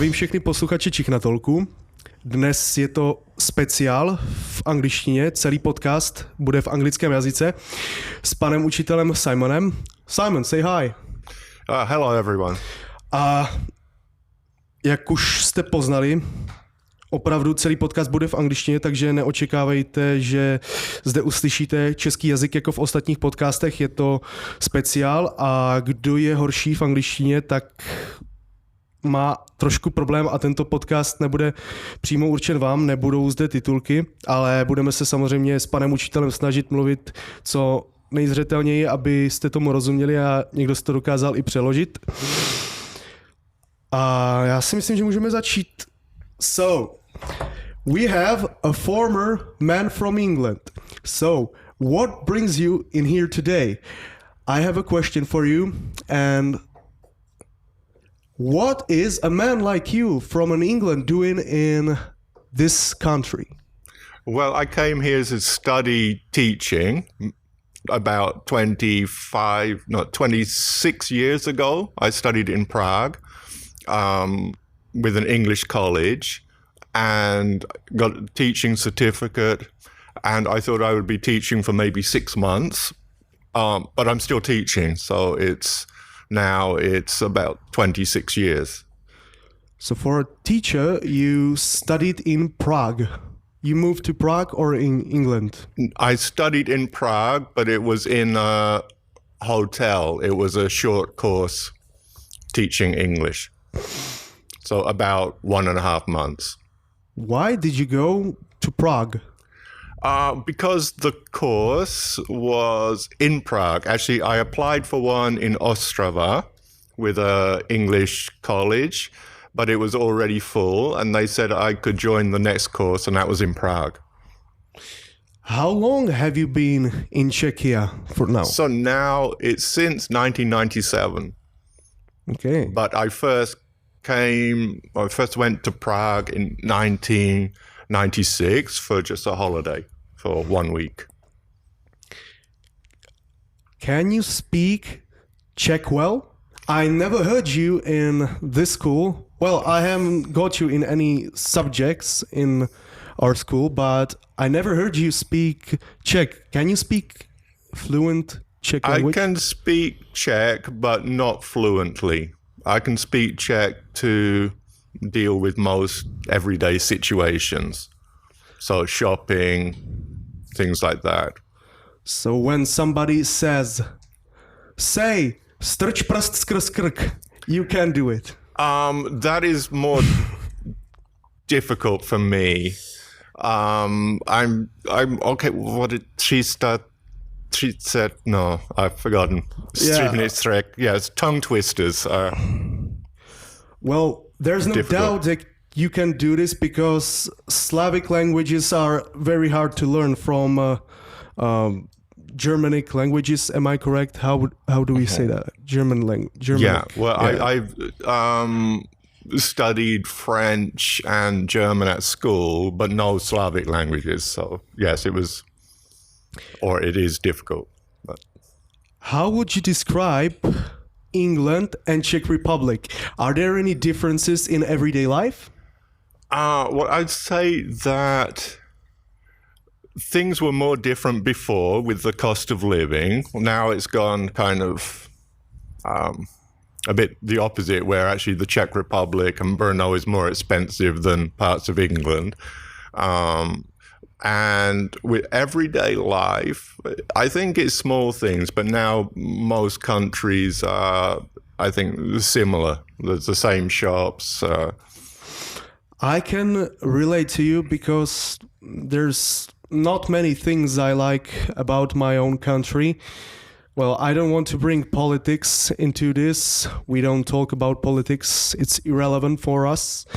Zdravím všechny posluchače Čich na tolku. Dnes je to speciál v angličtině, celý podcast bude v anglickém jazyce s panem učitelem Simonem. Simon, say hi. Hello everyone. A jak už jste poznali, opravdu celý podcast bude v angličtině, takže neočekávejte, že zde uslyšíte český jazyk jako v ostatních podcastech, je to speciál a kdo je horší v angličtině, tak má trošku problém a tento podcast nebude přímo určen vám, nebudou zde titulky, ale budeme se samozřejmě s panem učitelem snažit mluvit co nejzřetelněji, abyste tomu rozuměli a někdo si to dokázal i přeložit. A já si myslím, že můžeme začít. So, we have a former man from England. So, what brings you in here today? I have a question for you, and what is a man like you from England doing in this country? Well, I came here to study teaching about 26 years ago. I studied in Prague with an English college and got a teaching certificate. And I thought I would be teaching for maybe 6 months, but I'm still teaching. So it's about 26 years. So for a teacher, you studied in Prague. You moved to Prague or in England? I studied in Prague, but it was in a hotel. It was a short course teaching English. So about 1.5 months. Why did you go to Prague? Because the course was in Prague. Actually, I applied for one in Ostrava with an English college, but it was already full, and they said I could join the next course, and that was in Prague. How long have you been in Czechia for now? So now it's since 1997. Okay. But I first went to Prague in 1996 for just a holiday for 1 week. Can you speak Czech well? I never heard you in this school. Well, I haven't got you in any subjects in our school, but I never heard you speak Czech. Can you speak fluent Czech language? I can speak Czech, but not fluently. I can speak Czech to deal with most everyday situations. So shopping, things like that. So when somebody says, say, strč prst skrz krk, you can do it. That is more difficult for me. I'm okay. What did she start? She said, no, I've forgotten. Yeah. Yeah, it's tongue twisters. Well, there's no difficult. doubt that you can do this because Slavic languages are very hard to learn from Germanic languages. Am I correct? How do we say that? Germanic. Yeah. Well, yeah. I've studied French and German at school, but no Slavic languages. So yes, it is difficult. But. How would you describe England and Czech Republic? Are there any differences in everyday life? Well, I'd say that things were more different before with the cost of living. Now it's gone kind of a bit the opposite, where actually the Czech Republic and Brno is more expensive than parts of England. And with everyday life, I think it's small things, but now most countries are, I think, similar. There's the same shops. I can relate to you because there's not many things I like about my own country. Well, I don't want to bring politics into this. We don't talk about politics. It's irrelevant for us.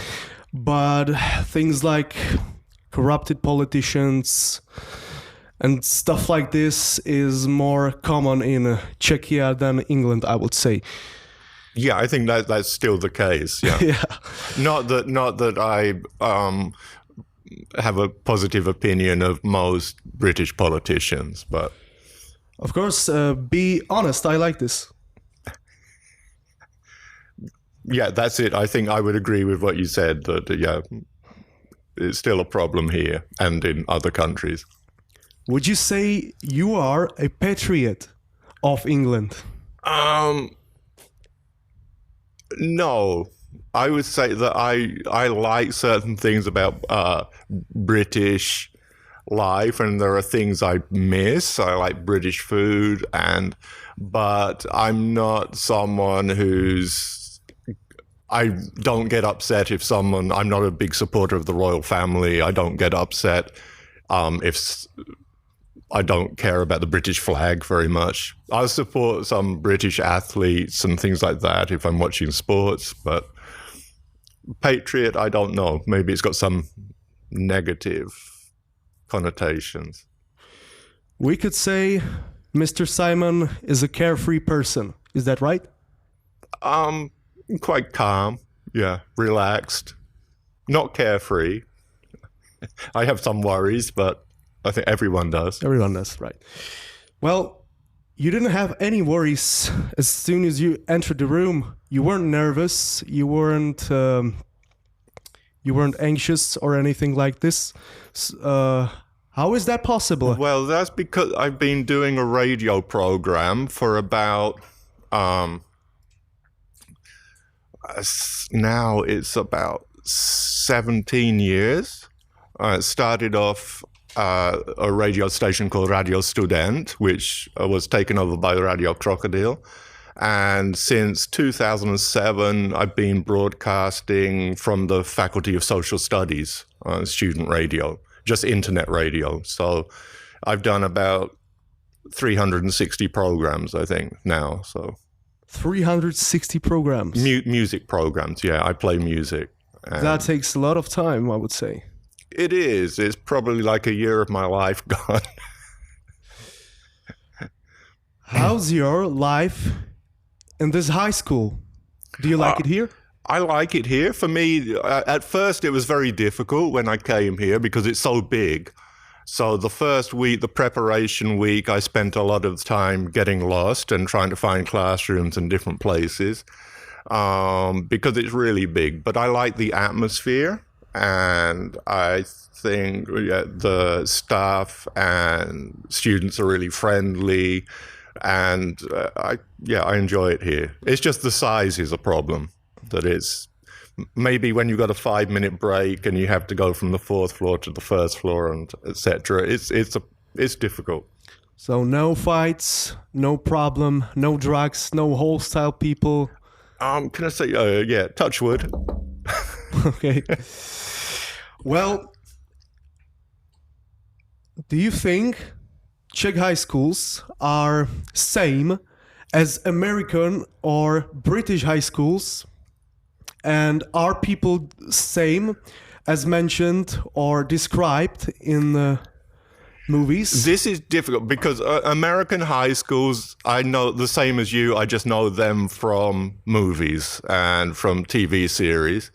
But things like corrupted politicians and stuff like this is more common in Czechia than England, I would say. Yeah, I think that's still the case. Yeah. Yeah. Not that I have a positive opinion of most British politicians, but of course, be honest. I like this. Yeah, that's it. I think I would agree with what you said, that, yeah, it's still a problem here and in other countries. Would you say you are a patriot of England? No. I would say that I like certain things about British life, and there are things I miss. I like British food, but I'm not someone I don't get upset if I'm not a big supporter of the royal family. I don't get upset if I don't care about the British flag very much. I support some British athletes and things like that if I'm watching sports, but patriot, I don't know. Maybe it's got some negative connotations. We could say Mr. Simon is a carefree person. Is that right? Quite calm, yeah, relaxed, not carefree. I have some worries, but I think everyone does. Everyone does, right. Well, you didn't have any worries as soon as you entered the room. You weren't nervous. You weren't anxious or anything like this. How is that possible? Well, that's because I've been doing a radio program for about now it's about 17 years. It started off a radio station called Radio Student, which was taken over by Radio Crocodile. And since 2007, I've been broadcasting from the Faculty of Social Studies, student radio, just internet radio. So I've done about 360 programs, I think, now. So 360 programs. Music programs, yeah. I play music. That takes a lot of time, I would say. It is. It's probably like a year of my life gone. How's your life in this high school? Do you like it here? I like it here. For me, at first it was very difficult when I came here because it's so big. So the first week, the preparation week, I spent a lot of time getting lost and trying to find classrooms in different places because it's really big. But I like the atmosphere, and I think the staff and students are really friendly, and I enjoy it here. It's just the size is a problem. That is, maybe when you've got a 5-minute break and you have to go from the 4th floor to the 1st floor and etc. It's difficult. So no fights, no problem, no drugs, no hostile people. Can I say, yeah, touch wood. Okay. Well, do you think Czech high schools are same as American or British high schools? And are people same as mentioned or described in the movies? This is difficult because American high schools, I know the same as you. I just know them from movies and from TV series.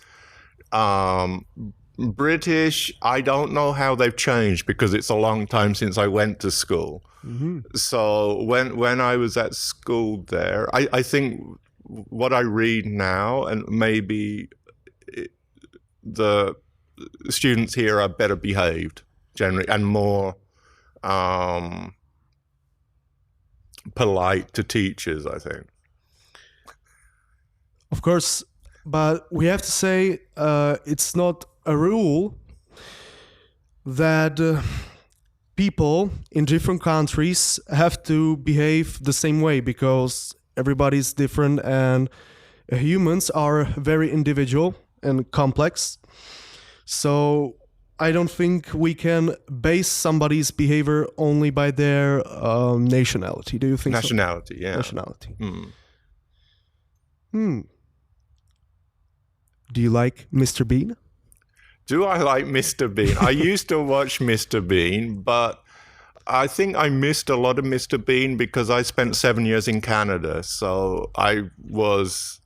British, I don't know how they've changed because it's a long time since I went to school. Mm-hmm. So when I was at school there, I think what I read now, and maybe the students here are better behaved generally and more polite to teachers, I think. Of course, but we have to say it's not a rule that people in different countries have to behave the same way, because everybody's different and humans are very individual and complex. So I don't think we can base somebody's behavior only by their nationality. Do you think nationality, so? Yeah. Nationality. Do you like Mr. Bean? Do I like Mr. Bean? I used to watch Mr. Bean, but I think I missed a lot of Mr. Bean because I spent 7 years in Canada. So I was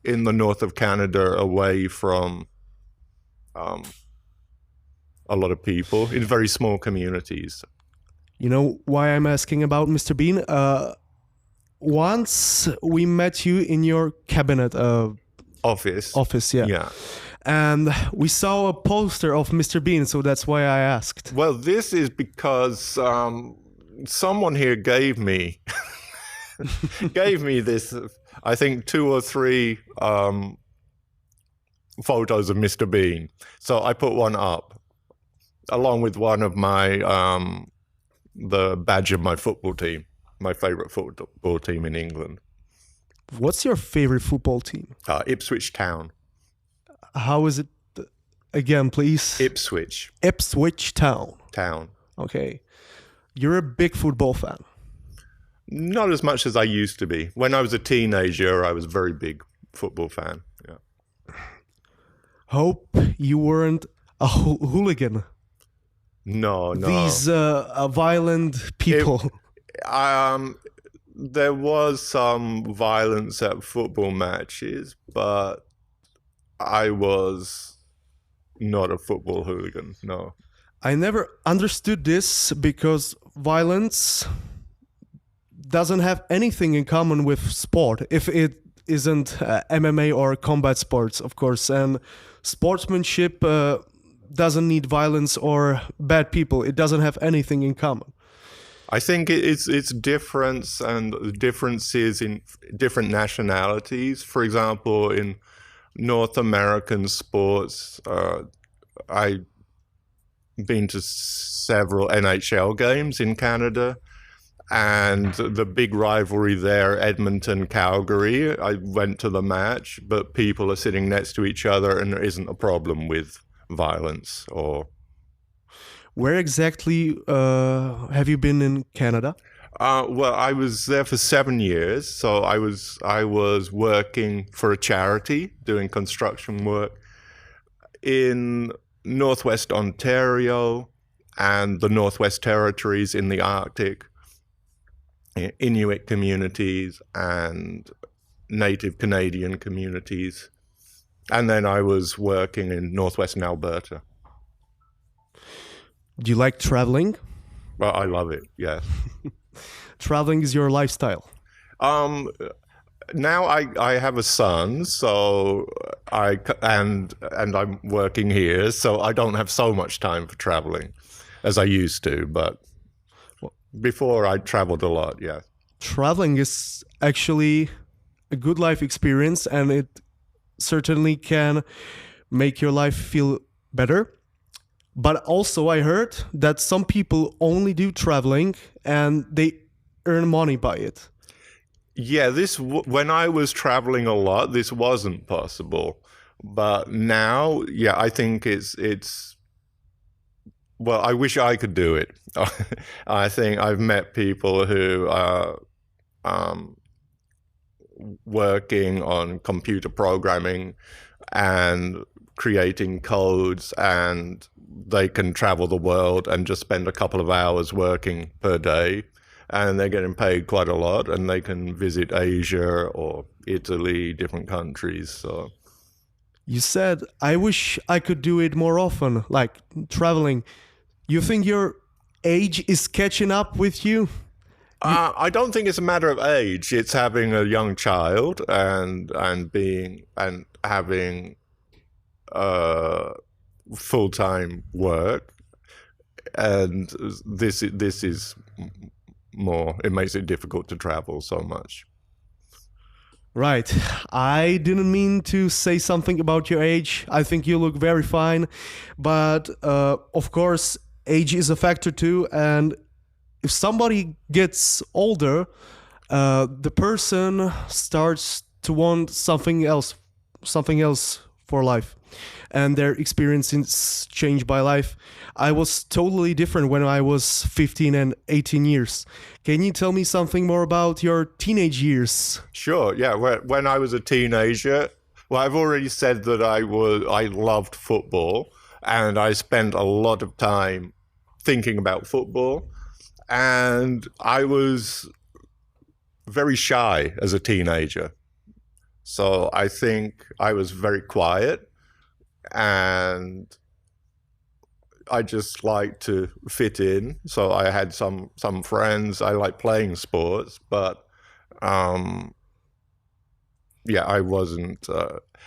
in the north of Canada, away from a lot of people in very small communities. You know why I'm asking about Mr. Bean? Once we met you in your cabinet. Office. Office, yeah. Yeah. And we saw a poster of Mr. Bean, so that's why I asked. Well, this is because someone here gave me this. I think 2 or 3 photos of Mr. Bean. So I put one up, along with one of my the badge of my football team, my favorite football team in England. What's your favorite football team? Ipswich Town. How is it again, please? Ipswich Town. Town. Okay. You're a big football fan. Not as much as I used to be. When I was a teenager, I was a very big football fan. Yeah. Hope you weren't a hooligan. No. These violent people. There was some violence at football matches, but I was not a football hooligan, no. I never understood this because violence doesn't have anything in common with sport, if it isn't MMA or combat sports, of course. And sportsmanship doesn't need violence or bad people. It doesn't have anything in common. I think it's difference and differences in different nationalities. For example, in North American sports, I've been to several NHL games in Canada, and the big rivalry there, Edmonton-Calgary, I went to the match, but people are sitting next to each other and there isn't a problem with violence. Or where exactly have you been in Canada? Well, I was there for 7 years. So I was working for a charity, doing construction work in Northwest Ontario and the Northwest Territories in the Arctic, Inuit communities and Native Canadian communities. And then I was working in Northwestern Alberta. Do you like traveling? Well, I love it, yes. Traveling is your lifestyle. Now I have a son, so and I'm working here, so I don't have so much time for traveling as I used to, but before I traveled a lot, yeah. Traveling is actually a good life experience, and it certainly can make your life feel better. But also I heard that some people only do traveling and they earn money by it. Yeah, when I was traveling a lot, this wasn't possible. But now, yeah, I think it's well, I wish I could do it. I think I've met people who are working on computer programming and creating codes, and they can travel the world and just spend a couple of hours working per day, and they're getting paid quite a lot, and they can visit Asia or Italy, different countries. So you said, I wish I could do it more often, like traveling. You think your age is catching up with you? I don't think it's a matter of age. It's having a young child and having full-time work, and this is more. It makes it difficult to travel so much. Right. I didn't mean to say something about your age. I think you look very fine, but of course, age is a factor too. And if somebody gets older, the person starts to want something else for life, and their experiences change by life. I was totally different when I was 15 and 18 years. Can you tell me something more about your teenage years? Sure, yeah. When I was a teenager, well, I've already said that I loved football, and I spent a lot of time thinking about football, and I was very shy as a teenager. So I think I was very quiet, and I just liked to fit in. So I had some friends. I like playing sports, but I wasn't.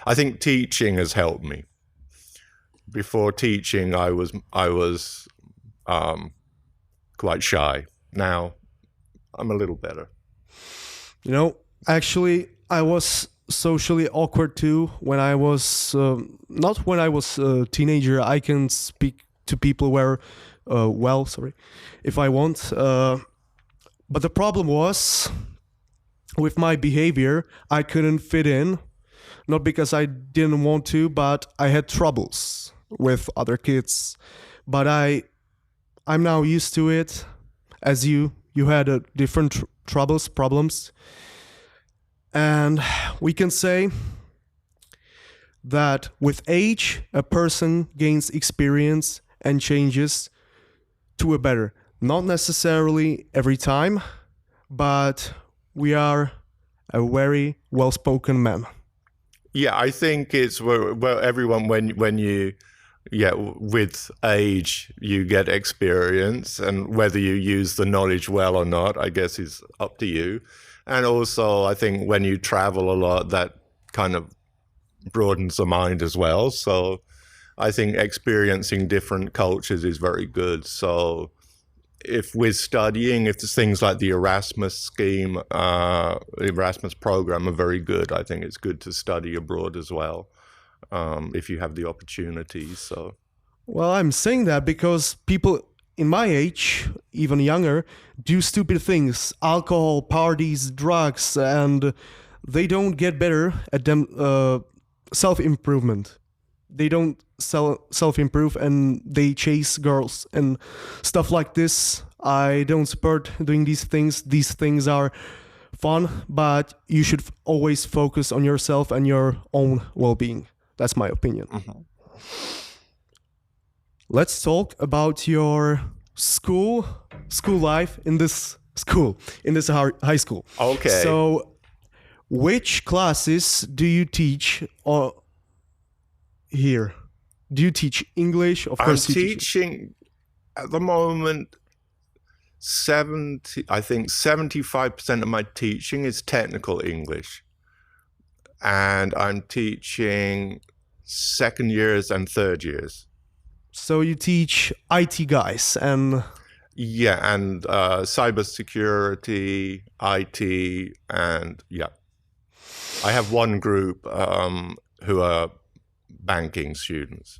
I think teaching has helped me. Before teaching, I was quite shy. Now I'm a little better. You know, actually, I was socially awkward too when I was not when I was a teenager. I can speak to people where, if I want. But the problem was with my behavior, I couldn't fit in. Not because I didn't want to, but I had troubles with other kids. But I'm now used to it. As you had different problems. And we can say that with age, a person gains experience and changes to a better. Not necessarily every time, but we are a very well-spoken man. Yeah, I think it's well everyone when you with age you get experience, and whether you use the knowledge well or not, I guess is up to you. And also I think when you travel a lot, that kind of broadens the mind as well. So I think experiencing different cultures is very good. So if we're studying, if there's things like the Erasmus scheme, the Erasmus program are very good. I think it's good to study abroad as well, if you have the opportunity. So, well, I'm saying that because people in my age, even younger, do stupid things, alcohol, parties, drugs, and they don't get better at them self-improvement. They don't self-improve and they chase girls and stuff like this. I don't support doing these things. These things are fun, but you should always focus on yourself and your own well-being. That's my opinion. Mm-hmm. Let's talk about your school life in this high school. Okay. So, which classes do you teach here? Do you teach English? Of course, I'm teaching at the moment. 75% of my teaching is technical English, and I'm teaching second years and third years. So you teach IT guys and cybersecurity, IT, and I have one group who are banking students.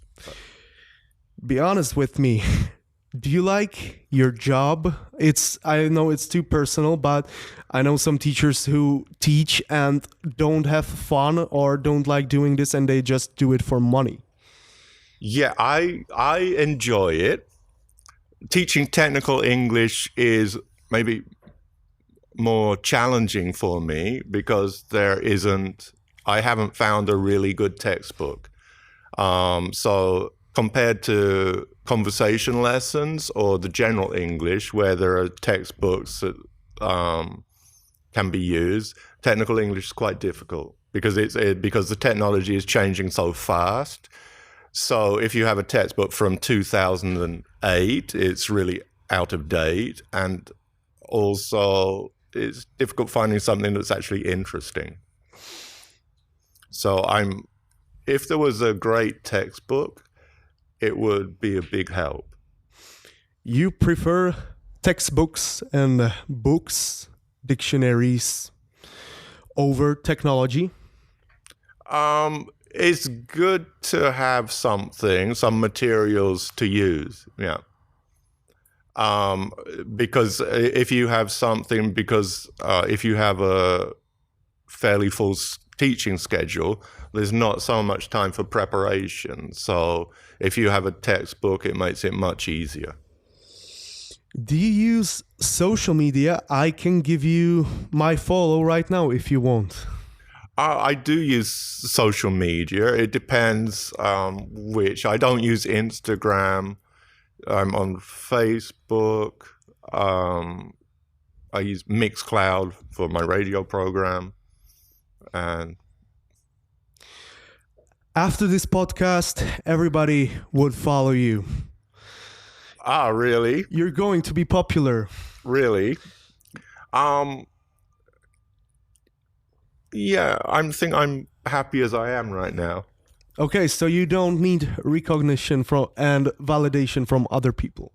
Be honest with me. Do you like your job? I know it's too personal, but I know some teachers who teach and don't have fun or don't like doing this and they just do it for money. Yeah, I enjoy it. Teaching technical English is maybe more challenging for me because I haven't found a really good textbook. So compared to conversation lessons or the general English, where there are textbooks that can be used, technical English is quite difficult because because the technology is changing so fast. So if you have a textbook from 2008, it's really out of date, and also it's difficult finding something that's actually interesting. So if there was a great textbook, it would be a big help. You prefer textbooks and books, dictionaries, over technology? It's good to have some materials to use, because if you have if you have a fairly full teaching schedule, there's not so much time for preparation. So if you have a textbook, it makes it much easier. Do you use social media? I can give you my follow right now if you want. I do use social media. It depends which. I don't use Instagram. I'm on Facebook. I use Mixcloud for my radio program. And after this podcast, everybody would follow you. Ah, really? You're going to be popular. Really? Yeah, I'm happy as I am right now. Okay, so you don't need recognition from and validation from other people.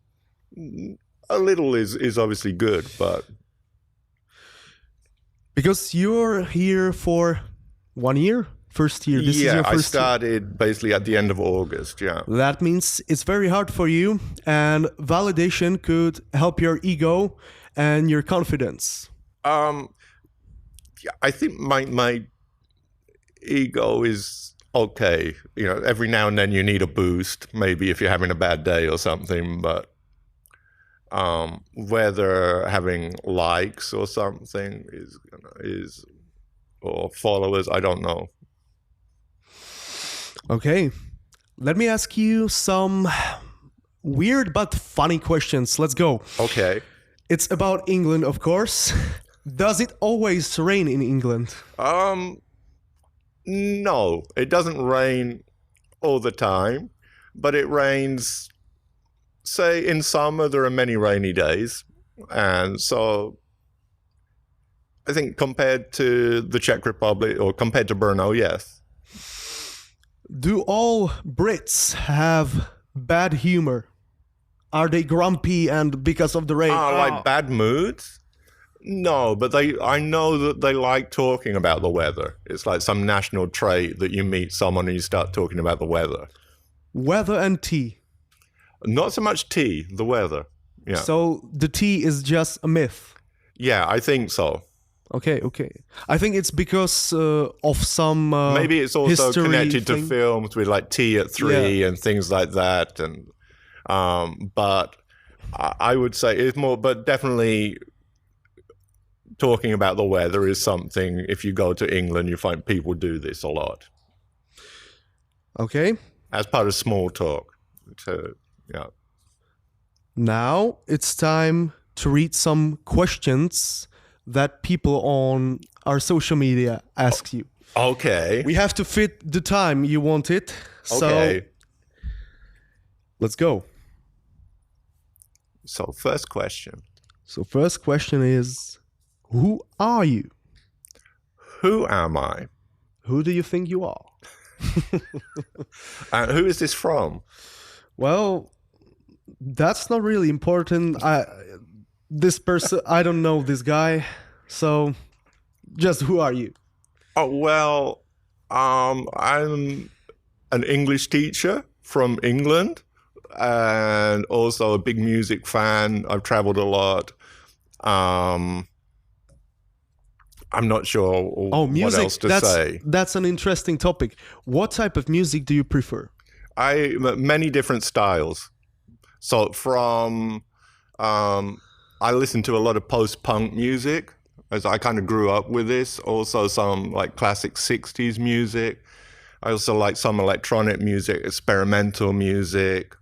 A little is obviously good, but Because you're here for 1 year? First year. This is your I first year. started basically at the end of August, yeah. That means it's very hard for you, and validation could help your ego and your confidence. I think my ego is okay. You know, every now and then you need a boost, maybe if you're having a bad day or something, but whether having likes or something is or followers, I don't know. Okay, let me ask you some weird but funny questions. Let's go. Okay. It's about England, of course. Does it always rain in England? No, it doesn't rain all the time, but it rains, say, in summer, there are many rainy days. And so I think compared to the Czech Republic or compared to Brno, yes. Do all Brits have bad humor? Are they grumpy and because of the rain? Like bad moods? No, but I know that they like talking about the weather. It's like some national trait that you meet someone and you start talking about the weather. Weather and tea. Not so much tea, the weather. Yeah. So the tea is just a myth. Yeah, I think so. Okay. I think it's because of some maybe it's also history connected thing. to films with like Tea at 3 and things like that. And but I would say it's more, but definitely talking about the weather is something. If you go to England, you find people do this a lot. Okay. As part of small talk. So, yeah. Now it's time to read some questions that people on our social media ask you. Okay. We have to fit the time you want it. So Okay. let's go. So first question. So first question is, who are you? Who am I? Who do you think you are? And who is this from? Well, that's not really important. This person, I don't know this guy. So just who are you? Oh, well, I'm an English teacher from England and also a big music fan. I've traveled a lot. I'm not sure Music. what else to say. That's an interesting topic. What type of music do you prefer? Many different styles. So from I listen to a lot of post-punk music, as I kind of grew up with this. Also some like classic 60s music. I also like some electronic music, experimental music,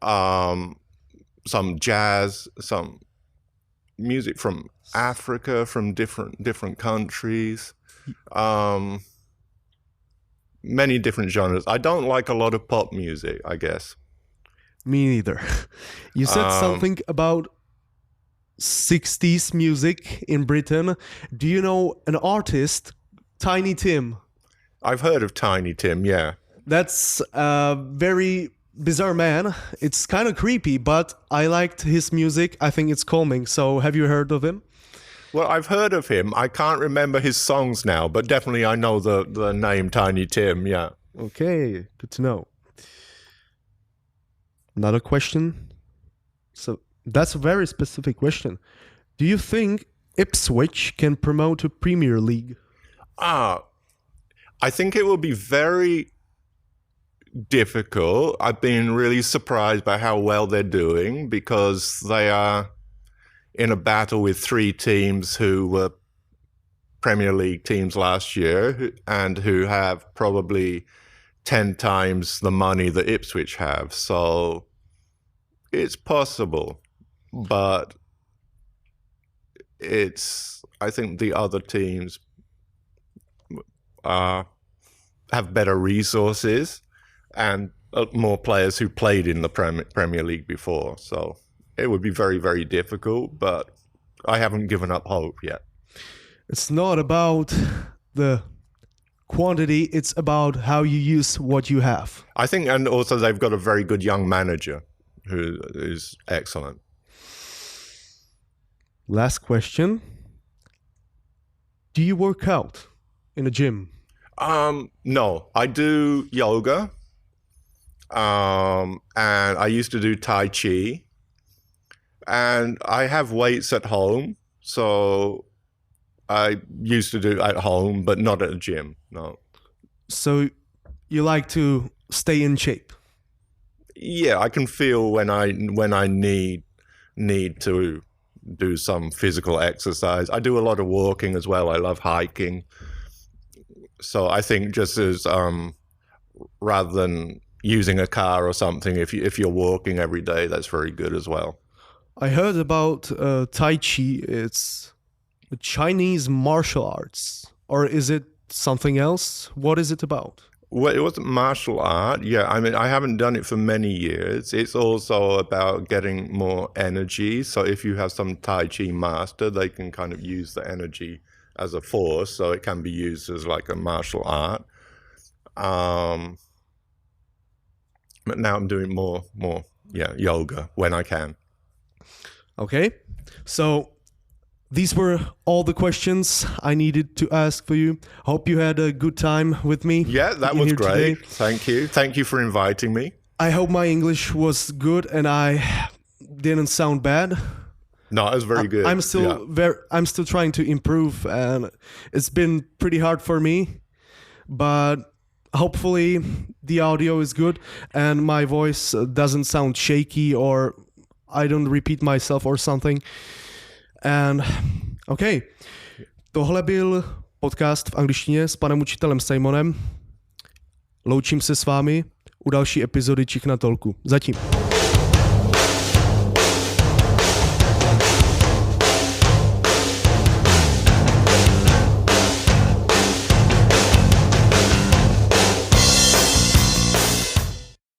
some jazz, some music from Africa, from different countries. Many different genres. I don't like a lot of pop music, I guess. Me neither. You said something about 60s music in Britain. Do you know an artist, Tiny Tim? I've heard of Tiny Tim, yeah. That's a very bizarre man. It's kind of creepy, but I liked his music. I think it's calming. So have you heard of him? Well, I've heard of him. I can't remember his songs now, but definitely I know the name Tiny Tim, yeah. Okay, good to know. Another question. So that's a very specific question. Do you think Ipswich can promote to Premier League? I think it will be very difficult. I've been really surprised by how well they're doing because they are in a battle with 3 teams who were Premier League teams last year and who have probably 10 times the money that Ipswich have. So it's possible, but I think the other teams have better resources and more players who played in the Premier League before. So it would be very, very difficult, but I haven't given up hope yet. It's not about the quantity, it's about how you use what you have. I think, and also they've got a very good young manager who is excellent. Last question. Do you work out in a gym? No, I do yoga. And I used to do Tai Chi. And I have weights at home. So I used to do at home, but not at a gym, no. So you like to stay in shape? Yeah, I can feel when I need to do some physical exercise. I do a lot of walking as well. I love hiking. So I think just as rather than using a car or something, if you're walking every day, that's very good as well. I heard about Tai Chi. It's the Chinese martial arts, or is it something else? What is it about? Well, it wasn't martial art. Yeah, I mean, I haven't done it for many years. It's also about getting more energy. So if you have some Tai Chi master, they can kind of use the energy as a force. So it can be used as like a martial art. But now I'm doing more, yoga when I can. Okay, so these were all the questions I needed to ask for you. Hope you had a good time with me. Yeah, that was great. Today. Thank you for inviting me. I hope my English was good and I didn't sound bad. No, it was very good. I'm still trying to improve, and it's been pretty hard for me, but hopefully the audio is good and my voice doesn't sound shaky or I don't repeat myself or something. And OK, tohle byl podcast v angličtině s panem učitelem Simonem. Loučím se s vámi u další epizody Čich na tolku. Zatím.